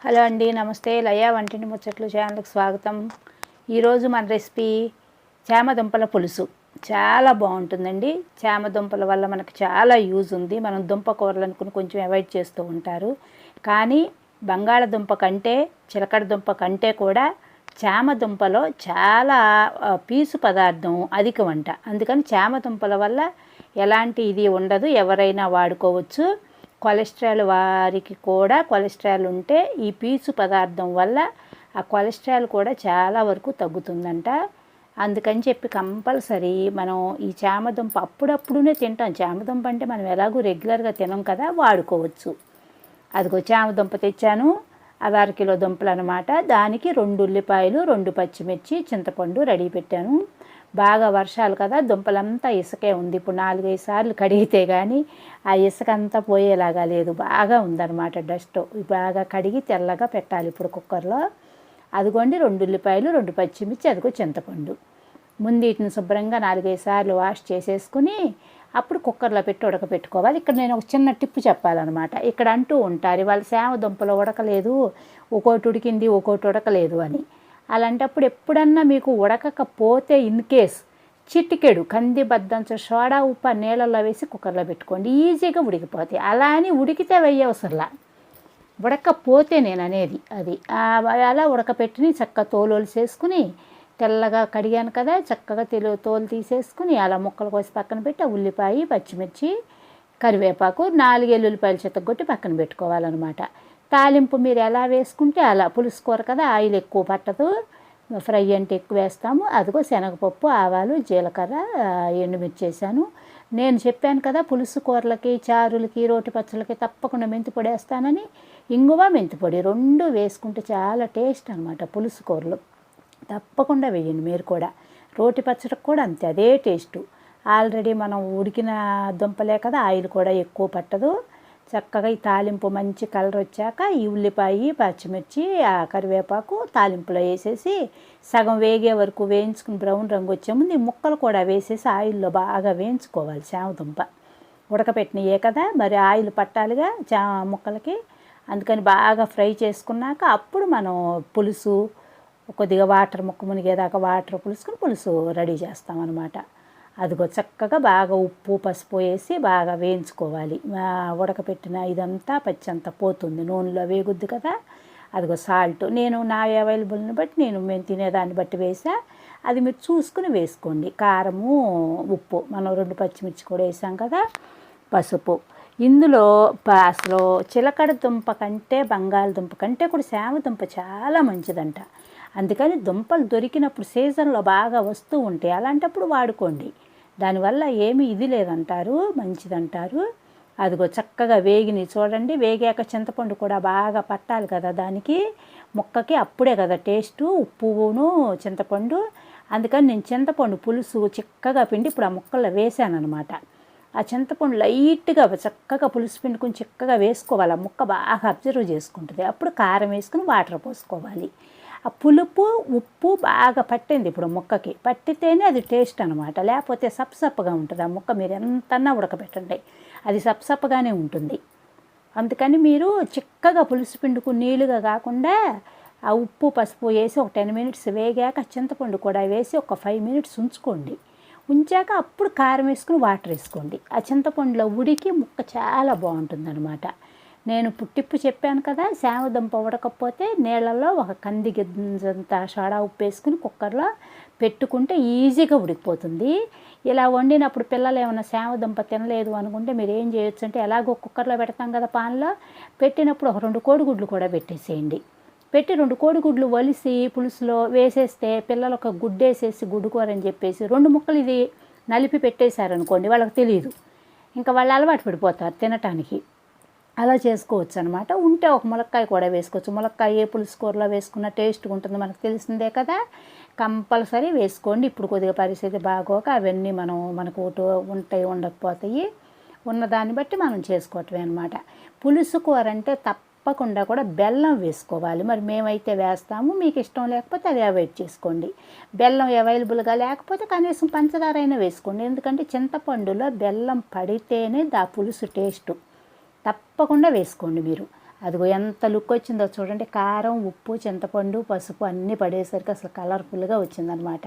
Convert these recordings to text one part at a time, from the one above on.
Hello అండి, నమస్తే. లయ వంటింటి ముచ్చట్లు ఛానల్కి స్వాగతం. ఈరోజు మన రెసిపీ చామదుంపల పులుసు. చాలా బాగుంటుందండి. చామదుంపల వల్ల మనకు చాలా యూజ్ ఉంది. మనం దుంప కూరలు అనుకుని కొంచెం అవాయిడ్ చేస్తూ ఉంటారు, కానీ బంగాళదుంప కంటే చిలకడ దుంప కంటే కూడా చామదుంపలో చాలా పీసు పదార్థం అధికమంట. అందుకని చామదుంపల వల్ల ఎలాంటి ఇది ఉండదు, ఎవరైనా వాడుకోవచ్చు. కొలెస్ట్రాల్ వారికి కూడా కొలెస్ట్రాల్ ఉంటే ఈ పీచు పదార్థం వల్ల ఆ కొలెస్ట్రాల్ కూడా చాలా వరకు తగ్గుతుందంట. అందుకని చెప్పి కంపల్సరీ మనం ఈ చామదుంప అప్పుడప్పుడునే తింటాం. చామదుంప అంటే మనం ఎలాగూ రెగ్యులర్గా తినం కదా, వాడుకోవచ్చు. అదిగో చామదుంప తెచ్చాను, అది 1/2 కిలో దుంపలు అనమాట. దానికి 2 ఉల్లిపాయలు, 2 పచ్చిమిర్చి, చింతపండు రెడీ పెట్టాను. బాగా వర్షాలు కదా, దుంపలంతా ఇసుకే ఉంది. ఇప్పుడు 4-5 సార్లు కడిగితే కానీ ఆ ఇసుక అంతా పోయేలాగా లేదు, బాగా ఉందన్నమాట డస్ట్. బాగా కడిగి తెల్లగా పెట్టాలి ఇప్పుడు కుక్కర్లో. అదిగోండి 2 ఉల్లిపాయలు, 2 పచ్చిమిర్చి, అదిగో చింతపండు. ముందు వీటిని శుభ్రంగా 4-5 సార్లు వాష్ చేసేసుకుని అప్పుడు కుక్కర్లో పెట్టి ఉడకపెట్టుకోవాలి. ఇక్కడ నేను ఒక చిన్న టిప్పు చెప్పాలన్నమాట. ఇక్కడ అంటూ ఉంటారు వాళ్ళ సేమ దుంపలు ఉడకలేదు, ఒక్కోటి ఉడికింది ఒక్కోటి ఉడకలేదు అని. అలాంటప్పుడు ఎప్పుడన్నా మీకు ఉడకకపోతే ఇన్ కేస్ చిటికెడు కంది బద్దంచ సోడా ఉప్పు నీళ్ళల్లో వేసి కుక్కర్లో పెట్టుకోండి, ఈజీగా ఉడికిపోతాయి. అలా అని ఉడికితే వేయవసరలా, ఉడకపోతే నేను అనేది అది. అలా ఉడకపెట్టి చక్కగా తోలు చేసుకుని తెల్లగా కడిగాను కదా, చక్కగా తోలు తీసేసుకుని అలా ముక్కలు కోసి పక్కన పెట్టి ఆ ఉల్లిపాయ, పచ్చిమిర్చి, కరివేపాకు, 4 ఎల్లుల్లిపాయలు చెత్తగొట్టి పక్కన పెట్టుకోవాలన్నమాట. తాలింపు మీరు ఎలా వేసుకుంటే అలా. పులుసు కూర కదా, ఆయిల్ ఎక్కువ పట్టదు, ఫ్రై అంటే ఎక్కువ వేస్తాము. అదిగో శనగపప్పు, ఆవాలు, జీలకర్ర, ఎండుమిర్చి వేసాను. నేను చెప్పాను కదా పులుసు కూరలకి, చారులకి, రోటి పచ్చళ్ళకి తప్పకుండా మెంతిపొడి వేస్తానని. ఇంగువ, మెంతిపొడి 2 వేసుకుంటే చాలా టేస్ట్ అనమాట పులుసు కూరలు. తప్పకుండా వేయండి మీరు కూడా. రోటి పచ్చడికి కూడా అంతే, అదే టేస్టు. ఆల్రెడీ మనం ఉడికిన దుంపలే కదా, ఆయిల్ కూడా ఎక్కువ పట్టదు. చక్కగా ఈ తాలింపు మంచి కలర్ వచ్చాక ఈ ఉల్లిపాయ, పచ్చిమిర్చి, ఆ కరివేపాకు తాలింపులో వేసేసి సగం వేగే వరకు వేయించుకుని బ్రౌన్ రంగు వచ్చే ముందు ఈ ముక్కలు కూడా వేసేసి ఆయిల్లో బాగా వేయించుకోవాలి. చామదుంప ఉడకపెట్టినయే కదా, మరి ఆయిల్ పట్టాలిగా ముక్కలకి. అందుకని బాగా ఫ్రై చేసుకున్నాక అప్పుడు మనం పులుసు కొద్దిగా వాటర్ ముక్క మునిగేదాకా వాటర్ పులుసుకుని పులుసు రెడీ చేస్తామన్నమాట. అదిగో చక్కగా బాగా ఉప్పు, పసుపు వేసి బాగా వేయించుకోవాలి. ఉడకపెట్టిన ఇదంతా పచ్చంతా పోతుంది, నూనెలో వేగుద్ది కదా. అదిగో సాల్ట్ నేను నా అవైలబుల్ని బట్టి మేము తినేదాన్ని బట్టి వేసా, అది మీరు చూసుకుని వేసుకోండి. కారము, ఉప్పు, మనం 2 పచ్చిమిర్చి కూడా వేసాం కదా, పసుపు. ఇందులో అసలు చిలకడ దుంప కంటే బంగాళదుంప కంటే కూడా చామదుంప చాలా మంచిదంట. అందుకని దుంపలు దొరికినప్పుడు సీజన్లో బాగా వస్తూ ఉంటాయి, అలాంటప్పుడు వాడుకోండి. దానివల్ల ఏమీ ఇది లేదంటారు, మంచిదంటారు. అదిగో చక్కగా వేగిని చూడండి. వేగాక చింతపండు కూడా బాగా పట్టాలి కదా దానికి, ముక్కకి అప్పుడే కదా టేస్టు, ఉప్పును చింతపండు. అందుకని నేను చింతపండు పులుసు చిక్కగా పిండి ఇప్పుడు ఆ ముక్కల్లో వేసాను అనమాట. ఆ చింతపండు లైట్గా చక్కగా పులుసు పిండుకుని చిక్కగా వేసుకోవాలి. ఆ ముక్క బాగా అబ్జర్వ్ చేసుకుంటుంది. అప్పుడు కారం వేసుకుని వాటర్ పోసుకోవాలి. ఆ పులుపు, ఉప్పు బాగా పట్టింది ఇప్పుడు ముక్కకి, పట్టితేనే అది టేస్ట్ అనమాట. లేకపోతే సప్పసప్పగా ఉంటుంది ఆ ముక్క. మీరు ఎంతన్నా ఉడకబెట్టండి, అది సప్పసప్పగానే ఉంటుంది. అందుకని మీరు చిక్కగా పులుసు పిండుకు నీళ్ళుగా కాకుండా ఆ ఉప్పు, పసుపు వేసి ఒక 10 మినిట్స్ వేగాక చింతపండు కూడా వేసి ఒక 5 మినిట్స్ ఉంచుకోండి. ఉంచాక అప్పుడు కారం వేసుకుని వాటర్ వేసుకోండి. ఆ చింతపండులో ఉడికి ముక్క చాలా బాగుంటుందన్నమాట. నేను టిప్పు చెప్పాను కదా, చామదుంప ఉడకపోతే నీళ్ళల్లో ఒక కంది గింజంత సోడా ఉప్పు వేసుకుని కుక్కర్లో పెట్టుకుంటే ఈజీగా ఉడికిపోతుంది. ఇలా వండినప్పుడు పిల్లలు ఏమైనా చామదుంప తినలేదు అనుకుంటే మీరు ఏం చేయొచ్చు అంటే, ఎలాగో కుక్కర్లో పెడతాం కదా పాన్లో, పెట్టినప్పుడు ఒక 2 కోడిగుడ్లు కూడా పెట్టేసేయండి. పెట్టి 2 కోడిగుడ్లు వలిసి పులుసులో వేసేస్తే పిల్లలు ఒక గుడ్డు వేసేసి గుడ్డు కూర అని చెప్పేసి 2 ముక్కలు ఇది నలిపి పెట్టేశారనుకోండి, వాళ్ళకి తెలియదు, ఇంకా వాళ్ళు అలవాటు పడిపోతారు తినటానికి. అలా చేసుకోవచ్చు అనమాట. ఉంటే ఒక ములక్కాయ కూడా వేసుకోవచ్చు. ములక్కాయ ఏ పులుసు కూరలో వేసుకున్న టేస్ట్గా ఉంటుంది, మనకు తెలిసిందే కదా. కంపల్సరీ వేసుకోండి. ఇప్పుడు కొద్దిగా పరిస్థితి బాగోక అవన్నీ మనకు ఉంటాయి, ఉండకపోతాయి. ఉన్నదాన్ని బట్టి మనం చేసుకోవటమే అనమాట. పులుసు కూర అంటే తప్పకుండా కూడా బెల్లం వేసుకోవాలి. మరి మేమైతే వేస్తాము, మీకు ఇష్టం లేకపోతే అది అవాయిడ్ చేసుకోండి. బెల్లం అవైలబుల్గా లేకపోతే కనీసం పంచదార అయినా వేసుకోండి. ఎందుకంటే చింతపండులో బెల్లం పడితేనే దా పులుసు టేస్టు. తప్పకుండా వేసుకోండి మీరు. అదిగో ఎంత లుక్ వచ్చిందో చూడండి. కారం, ఉప్పు, చింతపండు, పసుపు అన్నీ పడేసరికి అసలు కలర్ఫుల్గా వచ్చిందనమాట.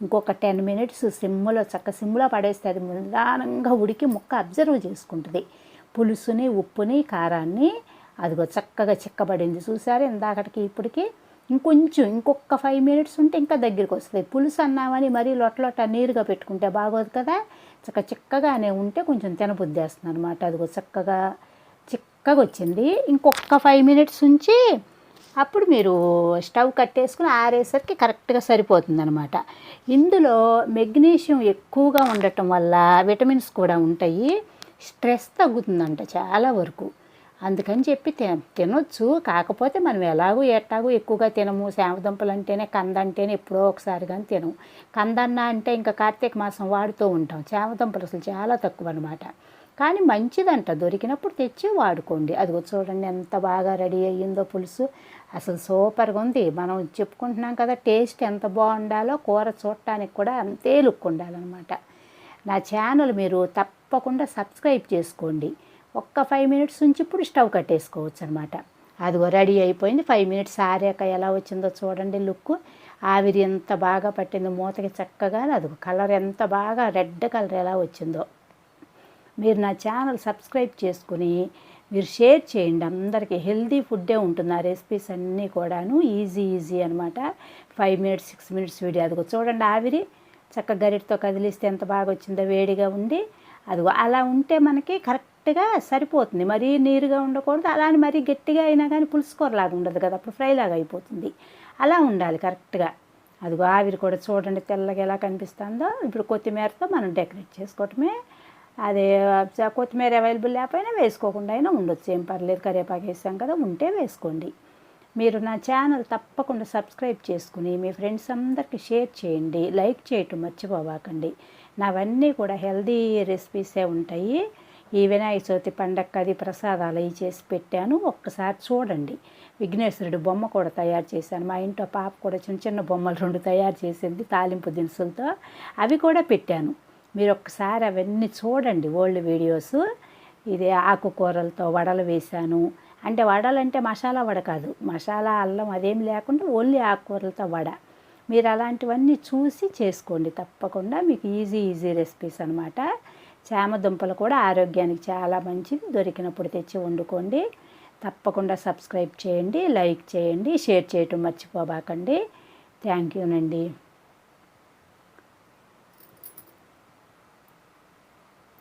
ఇంకొక 10 మినిట్స్ సిమ్లో పడేస్తే అది నిదానంగా ఉడికి ముక్క అబ్జర్వ్ చేసుకుంటుంది పులుసుని, ఉప్పుని, కారాన్ని. అదిగో చక్కగా చిక్కబడింది చూసారు ఇందాకటికి ఇప్పటికి. ఇంకొక 5 మినిట్స్ ఉంటే ఇంకా దగ్గరికి వస్తుంది. పులుసు అన్నామని మరీ లొట్లొట్ట నీరుగా పెట్టుకుంటే బాగోదు కదా. చిక్కగానే ఉంటే కొంచెం తినబుద్ధి వేస్తుంది అనమాట. అదిగో చక్కగా వచ్చింది. ఇంకొక 5 మినిట్స్ ఉంచి అప్పుడు మీరు స్టవ్ కట్టేసుకుని ఆరేసరికి కరెక్ట్గా సరిపోతుందనమాట. ఇందులో మెగ్నీషియం ఎక్కువగా ఉండటం వల్ల విటమిన్స్ కూడా ఉంటాయి. స్ట్రెస్ తగ్గుతుందంట చాలా వరకు. అందుకని చెప్పి తినొచ్చు. కాకపోతే మనం ఎలాగూ ఎక్కువగా తినము. శామదుంపలు అంటేనే, కంద అంటేనే ఎప్పుడో ఒకసారి కానీ తినము. కందన్న అంటే ఇంకా కార్తీక మాసం వాడుతూ ఉంటాం. శామదుంపలు అసలు చాలా తక్కువ అనమాట. కానీ మంచిదంట, దొరికినప్పుడు తెచ్చి వాడుకోండి. అదిగో చూడండి ఎంత బాగా రెడీ అయ్యిందో పులుసు. అసలు సూపర్గా ఉంది. మనం చెప్పుకుంటున్నాం కదా టేస్ట్ ఎంత బాగుండాలో, కూర చూడటానికి కూడా అంతే లుక్ ఉండాలన్నమాట. నా ఛానల్ మీరు తప్పకుండా సబ్స్క్రైబ్ చేసుకోండి. ఒక్క 5 మినిట్స్ నుంచి ఇప్పుడు స్టవ్ కట్టేసుకోవచ్చు అనమాట. అదిగో రెడీ అయిపోయింది. 5 మినిట్స్ ఆరాక ఎలా వచ్చిందో చూడండి లుక్. ఆవిరి ఎంత బాగా పట్టిందో మూతకి చక్కగా. అదిగో కలర్ ఎంత బాగా రెడ్ కలర్ ఎలా వచ్చిందో. మీరు నా ఛానల్ సబ్స్క్రైబ్ చేసుకుని మీరు షేర్ చేయండి అందరికీ. హెల్దీ ఫుడ్డే ఉంటుంది ఆ రెసిపీస్ అన్నీ కూడాను. ఈజీ అనమాట. 5 మినిట్స్ 6 మినిట్స్ వీడియో. అదిగో చూడండి ఆవిరి చక్కగా గరిటతో కదిలిస్తే ఎంత బాగా వచ్చిందో వేడిగా ఉండి. అదిగో అలా ఉంటే మనకి కరెక్ట్గా సరిపోతుంది. మరీ నీరుగా ఉండకూడదు, అలానే మరీ గట్టిగా అయినా కానీ పులుసు కూరలాగా ఉండదు కదా, అప్పుడు ఫ్రైలాగా అయిపోతుంది. అలా ఉండాలి కరెక్ట్గా. అదిగో ఆవిరి కూడా చూడండి తెల్లగా ఎలా కనిపిస్తుందో. ఇప్పుడు కొత్తిమీరతో మనం డెకరేట్ చేసుకోవటమే. అదే కొత్తిమీర అవైలబుల్ లేకపోయినా వేసుకోకుండా అయినా ఉండొచ్చు, ఏం పర్లేదు. కరివేపాకు వేసాం కదా, ఉంటే వేసుకోండి. మీరు నా ఛానల్ తప్పకుండా సబ్స్క్రైబ్ చేసుకుని మీ ఫ్రెండ్స్ అందరికీ షేర్ చేయండి. లైక్ చేయటం మర్చిపోవాకండి. నావన్నీ కూడా హెల్దీ రెసిపీసే ఉంటాయి. ఈ వినాయక చవితి పండగకి అది ప్రసాదాలు అవి చేసి పెట్టాను, ఒక్కసారి చూడండి. విఘ్నేశ్వరుడు బొమ్మ కూడా తయారు చేశాను. మా ఇంట్లో పాప కూడా చిన్న బొమ్మలు 2 తయారు చేసింది తాలింపు దినుసులతో, అవి కూడా పెట్టాను. మీరు ఒక్కసారి అవన్నీ చూడండి ఓల్డ్ వీడియోస్. ఇది ఆకుకూరలతో వడలు వేశాను. అంటే వడలంటే మసాలా వడ కాదు, మసాలా అల్లం అదేం లేకుండా ఓన్లీ ఆకుకూరలతో వడ. మీరు అలాంటివన్నీ చూసి చేసుకోండి తప్పకుండా. మీకు ఈజీ రెసిపీస్ అనమాట. చామదుంపలు కూడా ఆరోగ్యానికి చాలా మంచిది. దొరికినప్పుడు తెచ్చి వండుకోండి. తప్పకుండా సబ్స్క్రైబ్ చేయండి, లైక్ చేయండి, షేర్ చేయటం మర్చిపోబాకండి. థ్యాంక్ యూనండి.